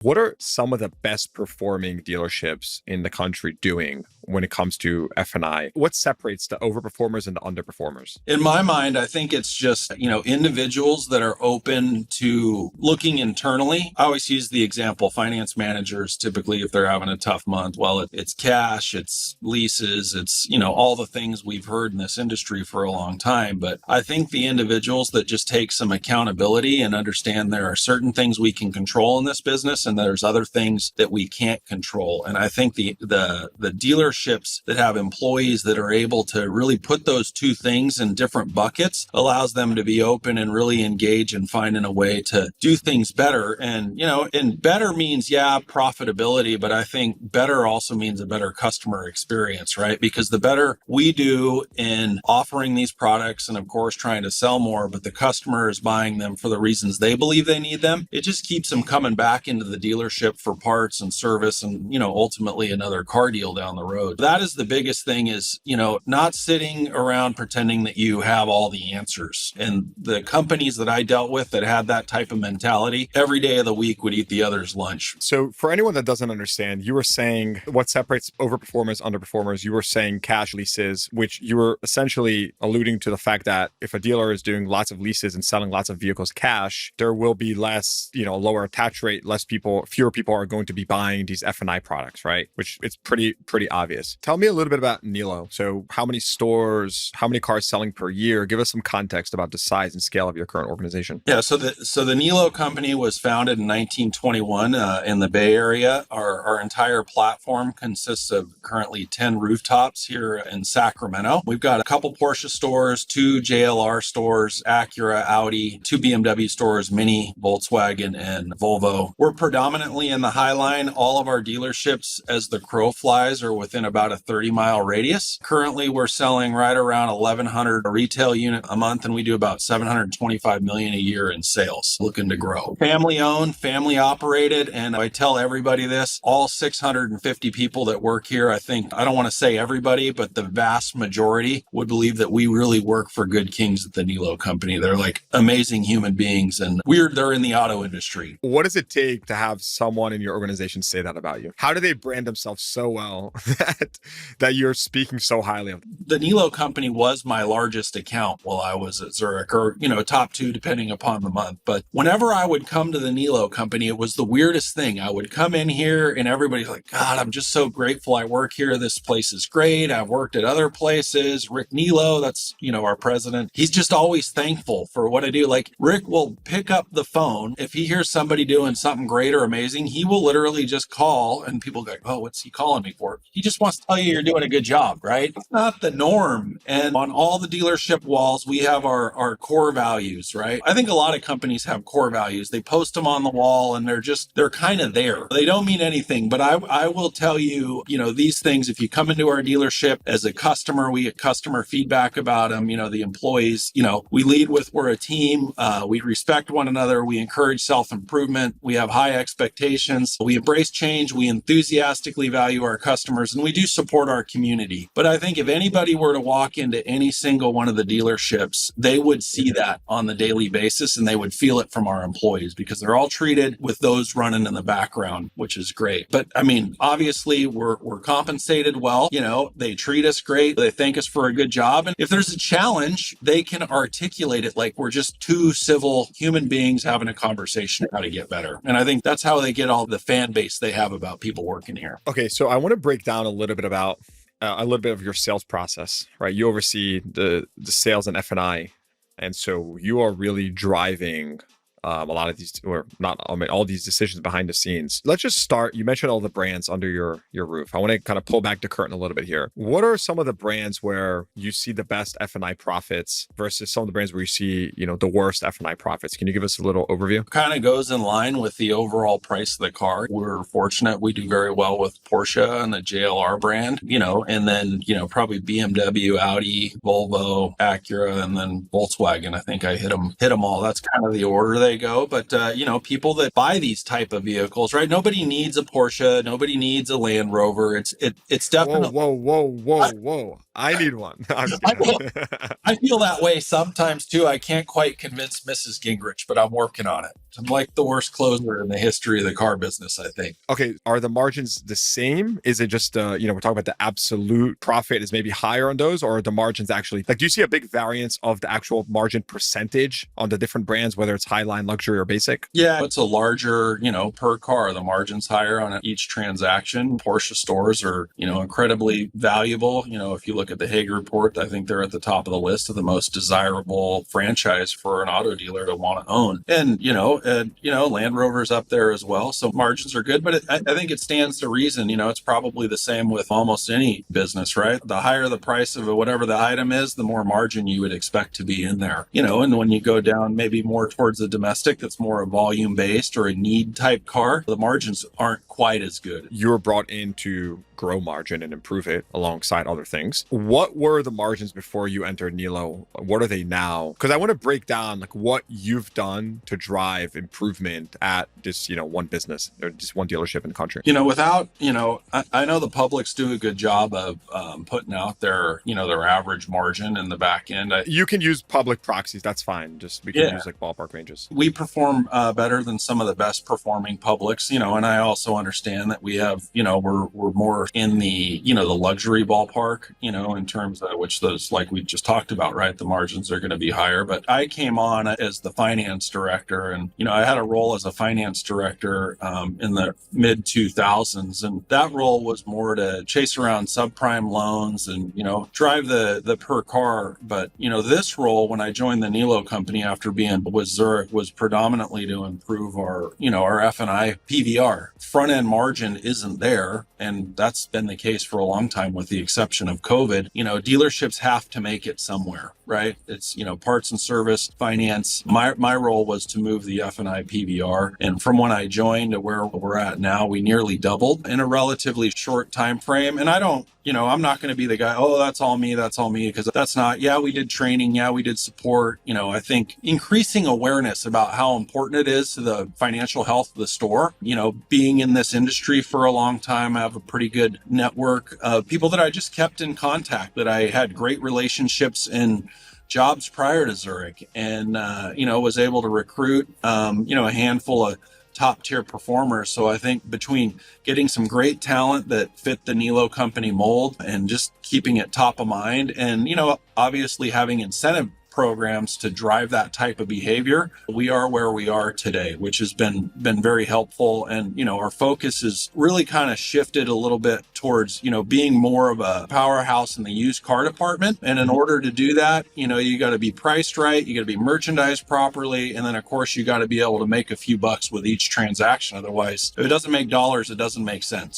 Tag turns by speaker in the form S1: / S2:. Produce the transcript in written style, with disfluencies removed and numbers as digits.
S1: What are some of the best performing dealerships in the country doing when it comes to F&I? What separates the overperformers and the underperformers?
S2: In my mind, I think it's just, individuals that are open to looking internally. I always use the example, finance managers, typically, if they're having a tough month, well, it's cash, it's leases, it's, all the things we've heard in this industry for a long time. But I think the individuals that just take some accountability and understand there are certain things we can control in this business and there's other things that we can't control. And I think the dealerships that have employees that are able to really put those two things in different buckets allows them to be open and really engage and finding a way to do things better. And, and better means, profitability, but I think better also means a better customer experience, right? Because the better we do in offering these products and of course trying to sell more, but the customer is buying them for the reasons they believe they need them, it just keeps them coming back into the dealership for parts and service and, ultimately another car deal down the road. That is the biggest thing is, not sitting around pretending that you have all the answers. And the companies that I dealt with that had that type of mentality, every day of the week would eat the other's lunch.
S1: So for anyone that doesn't understand, you were saying what separates overperformers, underperformers, you were saying cash leases, which you were essentially alluding to the fact that if a dealer is doing lots of leases and selling lots of vehicles cash, there will be less, lower attach rate, fewer people are going to be buying these F&I products, right? Which it's pretty obvious. Tell me a little bit about Niello. So how many stores, how many cars selling per year? Give us some context about the size and scale of your current organization.
S2: Yeah, so the Niello company was founded in 1921 in the Bay Area. Our entire platform consists of currently 10 rooftops here in Sacramento. We've got a couple Porsche stores, 2 JLR stores, Acura, Audi, 2 BMW stores, Mini, Volkswagen, and Volvo. We're predominantly in the High Line. All of our dealerships, as the crow flies, are within about a 30-mile radius. Currently, we're selling right around 1,100 retail unit a month, and we do about $725 million a year in sales, looking to grow. Family owned, family operated, and I tell everybody this, all 650 people that work here, I don't want to say everybody, but the vast majority would believe that we really work for good kings at the Niello company. They're like amazing human beings, and they're in the auto industry.
S1: What does it take to have someone in your organization say that about you? How do they brand themselves so well that you're speaking so highly of them?
S2: The Niello company was my largest account while I was at Zurich, or, top 2 depending upon the month. But whenever I would come to the Niello company, it was the weirdest thing. I would come in here and everybody's like, God, I'm just so grateful I work here. This place is great. I've worked at other places. Rick Niello, that's, our president. He's just always thankful for what I do. Like Rick will pick up the phone. If he hears somebody doing something great or amazing, he will literally just call and people go, oh, what's he calling me for? He just wants to tell you you're doing a good job, right? It's not the norm. And on all the dealership walls, we have our core values, right? I think a lot of companies have core values. They post them on the wall and they're kind of there. They don't mean anything, but I will tell you, these things, if you come into our dealership as a customer, we get customer feedback about them, the employees, we lead with we're a team. We respect one another. We encourage self-improvement. We have high expectations. We embrace change. We enthusiastically value our customers, and we do support our community. But I think if anybody were to walk into any single one of the dealerships, they would see that on the daily basis, and they would feel it from our employees because they're all treated with those running in the background, which is great. But I mean, obviously we're compensated well. They treat us great. They thank us for a good job. And if there's a challenge, they can articulate it like we're just 2 civil human beings having a conversation how to get better. And I think that's how they get all the fan base they have about people working here.
S1: Okay, so I want to break down a little bit about a little bit of your sales process, right? You oversee the sales and F&I, and so you are really driving a lot of these, or not, all these decisions behind the scenes. Let's just start. You mentioned all the brands under your roof. I want to kind of pull back the curtain a little bit here. What are some of the brands where you see the best F&I profits versus some of the brands where you see, the worst F&I profits? Can you give us a little overview?
S2: Kind of goes in line with the overall price of the car. We're fortunate. We do very well with Porsche and the JLR brand, and then, probably BMW, Audi, Volvo, Acura, and then Volkswagen. I think I hit them all. That's kind of the order there. they go. But, people that buy these type of vehicles, right? Nobody needs a Porsche. Nobody needs a Land Rover. It's
S1: Whoa,
S2: definitely,
S1: whoa, whoa, whoa,
S2: I,
S1: whoa. I need one. I'm just
S2: I
S1: kidding.
S2: feel, I feel that way sometimes too. I can't quite convince Mrs. Gingrich, but I'm working on it. I'm like the worst closer in the history of the car business, I think.
S1: Okay, are the margins the same? Is it just, we're talking about the absolute profit is maybe higher on those, or are the margins actually, like, do you see a big variance of the actual margin percentage on the different brands, whether it's Highline, luxury, or basic?
S2: Yeah, it's a larger, per car. The margin's higher on each transaction. Porsche stores are, incredibly valuable. If you look at the Hague report, I think they're at the top of the list of the most desirable franchise for an auto dealer to want to own. And, Land Rover's up there as well. So margins are good, but I think it stands to reason. It's probably the same with almost any business, right? The higher the price of whatever the item is, the more margin you would expect to be in there. And when you go down maybe more towards the domestic, that's more a volume based or a need type car, the margins aren't quite as good.
S1: You were brought in to grow margin and improve it alongside other things. What were the margins before you entered Niello? What are they now? Because I want to break down like what you've done to drive improvement at this, one business or just one dealership in the country.
S2: I know the publics do a good job of putting out their average margin in the back end.
S1: You can use public proxies. That's fine. Just we can use like ballpark ranges.
S2: We perform better than some of the best performing publics, and I also understand that we have, we're more in the, the luxury ballpark, in terms of which those, like we just talked about, right? The margins are going to be higher. But I came on as the finance director, and, I had a role as a finance director in the mid 2000s. And that role was more to chase around subprime loans and, drive the per car. But, this role, when I joined the Niello company after being with Zurich, was predominantly to improve our, our F&I PVR. Front end margin isn't there. And that's been the case for a long time, with the exception of COVID. Dealerships have to make it somewhere, right? It's, parts and service, finance. My role was to move the F&I PVR. And from when I joined to where we're at now, we nearly doubled in a relatively short time frame. And I don't, I'm not going to be the guy, oh, that's all me, because that's not, we did training, we did support. I think increasing awareness about how important it is to the financial health of the store, being in this industry for a long time, I have a pretty good network of people that I just kept in contact, that I had great relationships in jobs prior to Zurich, and, was able to recruit, a handful of top tier performers. So I think between getting some great talent that fit the Niello company mold and just keeping it top of mind, and, obviously having incentive programs to drive that type of behavior, we are where we are today, which has been very helpful. And, our focus is really kind of shifted a little bit towards, being more of a powerhouse in the used car department. And in order to do that, you got to be priced right, you got to be merchandised properly. And then of course you got to be able to make a few bucks with each transaction. Otherwise, if it doesn't make dollars, it doesn't make sense.